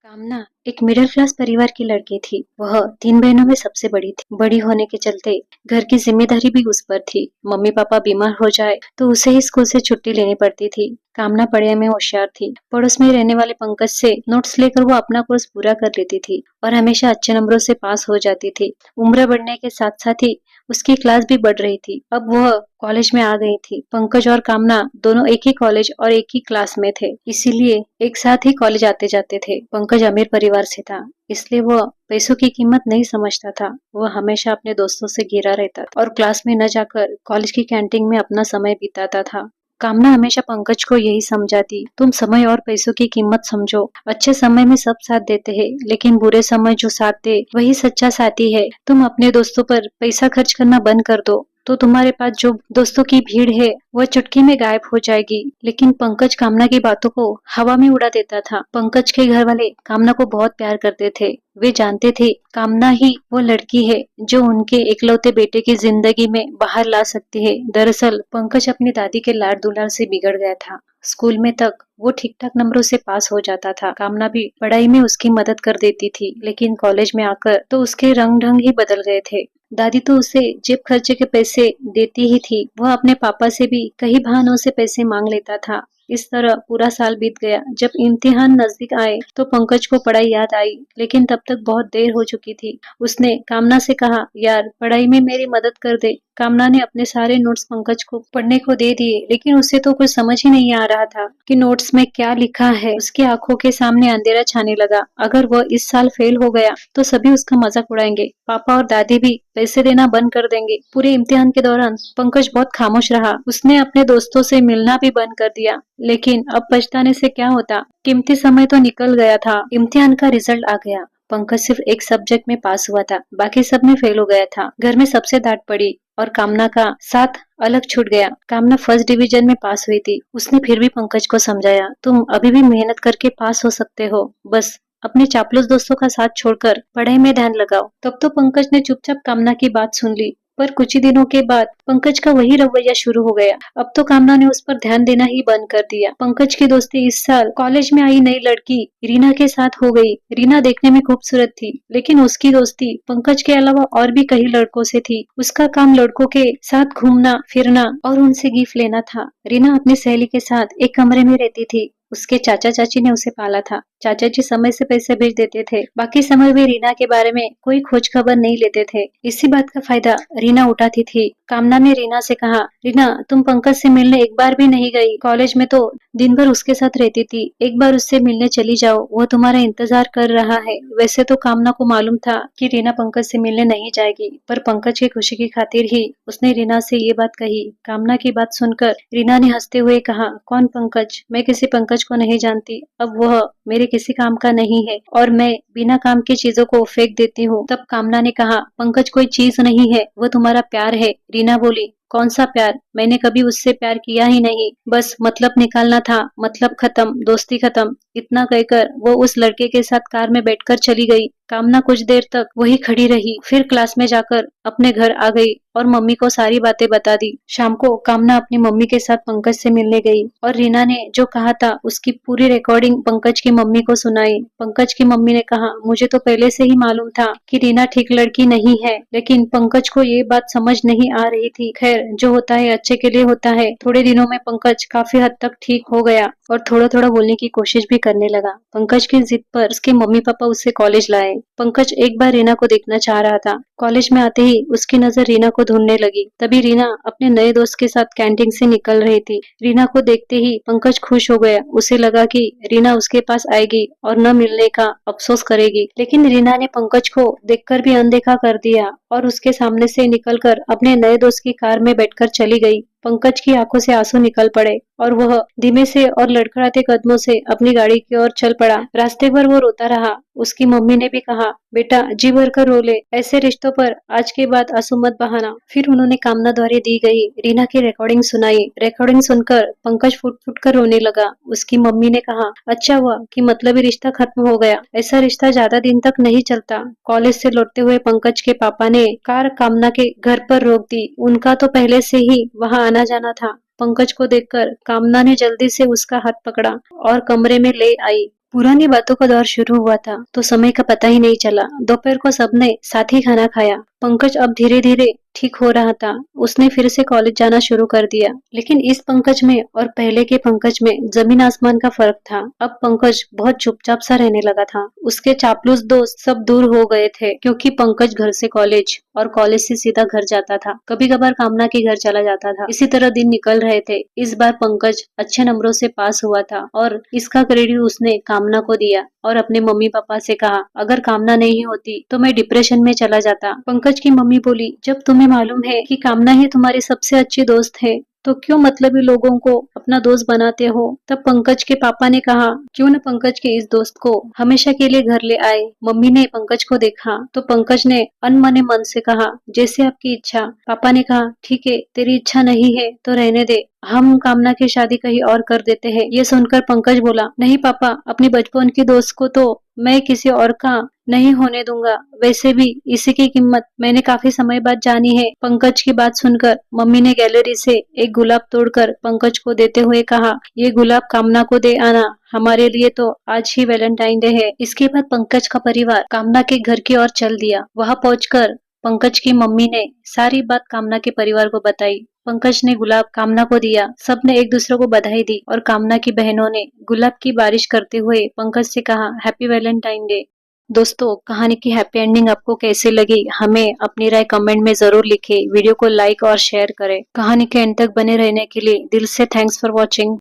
कामना एक middle class परिवार की लड़की थी। वह 3 बहनों में सबसे बड़ी थी। बड़ी होने के चलते घर की जिम्मेदारी भी उस पर थी। मम्मी पापा बीमार हो जाए तो उसे ही स्कूल से छुट्टी लेनी पड़ती थी। कामना पढ़ाई में होशियार थी। पड़ोस में रहने वाले पंकज से नोट्स लेकर वो अपना कोर्स पूरा कर लेती थी और हमेशा अच्छे नंबरों से पास हो जाती थी। उम्र बढ़ने के साथ साथ ही उसकी क्लास भी बढ़ रही थी। अब वह कॉलेज में आ गई थी। पंकज और कामना दोनों एक ही कॉलेज और एक ही क्लास में थे, इसीलिए एक साथ ही कॉलेज आते जाते थे। पंकज अमीर परिवार से था, इसलिए वह पैसों की कीमत नहीं समझता था। वह हमेशा अपने दोस्तों से घिरा रहता था और क्लास में न जाकर कॉलेज की कैंटीन में अपना समय बिताता था। कामना हमेशा पंकज को यही समझाती, तुम समय और पैसों की कीमत समझो। अच्छे समय में सब साथ देते हैं, लेकिन बुरे समय जो साथ दे वही सच्चा साथी है। तुम अपने दोस्तों पर पैसा खर्च करना बंद कर दो तो तुम्हारे पास जो दोस्तों की भीड़ है वह चुटकी में गायब हो जाएगी। लेकिन पंकज कामना की बातों को हवा में उड़ा देता था। पंकज के घर वाले कामना को बहुत प्यार करते थे। वे जानते थे कामना ही वो लड़की है जो उनके इकलौते बेटे की जिंदगी में बाहर ला सकती है। दरअसल पंकज अपनी दादी के लाड दुलार से बिगड़ गया था। स्कूल में तक वो ठीक ठाक नंबरों से पास हो जाता था। कामना भी पढ़ाई में उसकी मदद कर देती थी, लेकिन कॉलेज में आकर तो उसके रंग ढंग ही बदल गए थे। दादी तो उसे जेब खर्चे के पैसे देती ही थी, वह अपने पापा से भी कई बहानों से पैसे मांग लेता था। इस तरह पूरा साल बीत गया। जब इम्तिहान नजदीक आए तो पंकज को पढ़ाई याद आई, लेकिन तब तक बहुत देर हो चुकी थी। उसने कामना से कहा, यार पढ़ाई में मेरी मदद कर दे। कामना ने अपने सारे नोट्स पंकज को पढ़ने को दे दिए, लेकिन उसे तो कुछ समझ ही नहीं आ रहा था कि नोट्स में क्या लिखा है। उसकी आंखों के सामने अंधेरा छाने लगा। अगर वह इस साल फेल हो गया तो सभी उसका मजाक उड़ाएंगे। पापा और दादी भी पैसे देना बंद कर देंगे। पूरे इम्तिहान के दौरान पंकज बहुत खामोश रहा। उसने अपने दोस्तों से मिलना भी बंद कर दिया, लेकिन अब पछताने से क्या होता। कीमती समय तो निकल गया था। इम्तिहान का रिजल्ट आ गया। पंकज सिर्फ एक सब्जेक्ट में पास हुआ था, बाकी सब में फेल हो गया था। घर में सबसे डांट पड़ी और कामना का साथ अलग छूट गया। कामना फर्स्ट डिवीजन में पास हुई थी। उसने फिर भी पंकज को समझाया, तुम अभी भी मेहनत करके पास हो सकते हो, बस अपने चापलूस दोस्तों का साथ छोड़कर पढ़ाई में ध्यान लगाओ। तब तो पंकज ने चुपचाप कामना की बात सुन ली, पर कुछ ही दिनों के बाद पंकज का वही रवैया शुरू हो गया। अब तो कामना ने उस पर ध्यान देना ही बंद कर दिया। पंकज की दोस्ती इस साल कॉलेज में आई नई लड़की रीना के साथ हो गई। रीना देखने में खूबसूरत थी, लेकिन उसकी दोस्ती पंकज के अलावा और भी कई लड़कों से थी। उसका काम लड़कों के साथ घूमना फिरना और उनसे गिफ्ट लेना था। रीना अपनी सहेली के साथ एक कमरे में रहती थी। उसके चाचा चाची ने उसे पाला था। चाचा जी समय से पैसे भेज देते थे, बाकी समय वे रीना के बारे में कोई खोज खबर नहीं लेते थे। इसी बात का फायदा रीना उठाती थी। कामना ने रीना से कहा, रीना तुम पंकज से मिलने एक बार भी नहीं गई। कॉलेज में तो दिन भर उसके साथ रहती थी, एक बार उससे मिलने चली जाओ, वो तुम्हारा इंतजार कर रहा है। वैसे तो कामना को मालूम था कि रीना पंकज से मिलने नहीं जाएगी, पर पंकज की खुशी की खातिर ही उसने रीना से ये बात कही। कामना की बात सुनकर रीना ने हंसते हुए कहा, कौन पंकज? मैं किसी पंकज को नहीं जानती। अब वह मेरे किसी काम का नहीं है और मैं बिना काम की चीजों को फेंक देती हूँ। तब कामना ने कहा, पंकज कोई चीज नहीं है, वो तुम्हारा प्यार है। रीना बोली, कौन सा प्यार? मैंने कभी उससे प्यार किया ही नहीं। बस मतलब निकालना था, मतलब खत्म, दोस्ती खत्म। इतना कहकर वो उस लड़के के साथ कार में बैठकर चली गई। कामना कुछ देर तक वही खड़ी रही, फिर क्लास में जाकर अपने घर आ गई और मम्मी को सारी बातें बता दी। शाम को कामना अपनी मम्मी के साथ पंकज से मिलने गई और रीना ने जो कहा था उसकी पूरी रिकॉर्डिंग पंकज की मम्मी को सुनाई। पंकज की मम्मी ने कहा, मुझे तो पहले से ही मालूम था कि रीना ठीक लड़की नहीं है, लेकिन पंकज को ये बात समझ नहीं आ रही थी। खैर, जो होता है अच्छे के लिए होता है। थोड़े दिनों में पंकज काफी हद तक ठीक हो गया और थोड़ा थोड़ा बोलने की कोशिश भी करने लगा। पंकज की जिद पर उसके मम्मी पापा उसे कॉलेज लाए। पंकज एक बार रीना को देखना चाह रहा था। कॉलेज में आते ही उसकी नजर रीना को ढूंढने लगी। तभी रीना अपने नए दोस्त के साथ कैंटीन से निकल रही थी। रीना को देखते ही पंकज खुश हो गया। उसे लगा कि रीना उसके पास आएगी और न मिलने का अफसोस करेगी, लेकिन रीना ने पंकज को देखकर भी अनदेखा कर दिया और उसके सामने से निकलकर अपने नए दोस्त की कार में बैठकर चली गई। पंकज की आंखों से आंसू निकल पड़े और वह धीमे से और लड़खड़ाते कदमों से अपनी गाड़ी की ओर चल पड़ा। रास्ते भर वो रोता रहा। उसकी मम्मी ने भी कहा, बेटा जी भर कर रो ले, ऐसे रिश्तों पर आज के बाद आंसू मत बहाना। फिर उन्होंने कामना द्वारा दी गई रीना की रिकॉर्डिंग सुनाई। रिकॉर्डिंग सुनकर पंकज फुट फुट कर रोने लगा। उसकी मम्मी ने कहा, अच्छा हुआ कि मतलबी रिश्ता खत्म हो गया, ऐसा रिश्ता ज्यादा दिन तक नहीं चलता। कॉलेज से लौटते हुए पंकज के पापा ने कार कामना के घर पर रोक दी। उनका तो पहले से ही वहां आना जाना था। पंकज को देखकर कामना ने जल्दी से उसका हाथ पकड़ा और कमरे में ले आई। पुरानी बातों का दौर शुरू हुआ था तो समय का पता ही नहीं चला। दोपहर को सबने साथ ही खाना खाया। पंकज अब धीरे धीरे ठीक हो रहा था। उसने फिर से कॉलेज जाना शुरू कर दिया। लेकिन इस पंकज में और पहले के पंकज में जमीन आसमान का फर्क था। अब पंकज बहुत चुपचाप सा रहने लगा था। उसके चापलूस दोस्त सब दूर हो गए थे क्योंकि पंकज घर से कॉलेज और कॉलेज से सीधा घर जाता था। कभी कभार कामना के घर चला जाता था। इसी तरह दिन निकल रहे थे। इस बार पंकज अच्छे नंबरों से पास हुआ था और इसका क्रेडिट उसने कामना को दिया और अपने मम्मी पापा से कहा, अगर कामना नहीं होती तो मैं डिप्रेशन में चला जाता। पंकज की मम्मी बोली, जब तुम्हें मालूम है कि कामना ही तुम्हारी सबसे अच्छी दोस्त है तो क्यों मतलबी लोगों को अपना दोस्त बनाते हो। तब पंकज के पापा ने कहा, क्यों न पंकज के इस दोस्त को हमेशा के लिए घर ले आए। मम्मी ने पंकज को देखा तो पंकज ने अनमने मन से कहा, जैसे आपकी इच्छा। पापा ने कहा, ठीक है, तेरी इच्छा नहीं है तो रहने दे, हम कामना की शादी कहीं और कर देते हैं। ये सुनकर पंकज बोला, नहीं पापा, अपनी बचपन की दोस्त को तो मैं किसी और का नहीं होने दूंगा। वैसे भी इसी की कीमत मैंने काफी समय बाद जानी है। पंकज की बात सुनकर मम्मी ने गैलरी से एक गुलाब तोड़कर पंकज को देते हुए कहा, ये गुलाब कामना को दे आना, हमारे लिए तो आज ही वैलेंटाइन डे है। इसके बाद पंकज का परिवार कामना के घर की ओर चल दिया। वहां पहुंचकर पंकज की मम्मी ने सारी बात कामना के परिवार को बताई। पंकज ने गुलाब कामना को दिया। सबने एक दूसरे को बधाई दी और कामना की बहनों ने गुलाब की बारिश करते हुए पंकज से कहा, हैप्पी वैलेंटाइन डे। दोस्तों, कहानी की हैप्पी एंडिंग आपको कैसी लगी हमें अपनी राय कमेंट में जरूर लिखें। वीडियो को लाइक और शेयर करें। कहानी के एंड तक बने रहने के लिए दिल से थैंक्स फॉर वॉचिंग।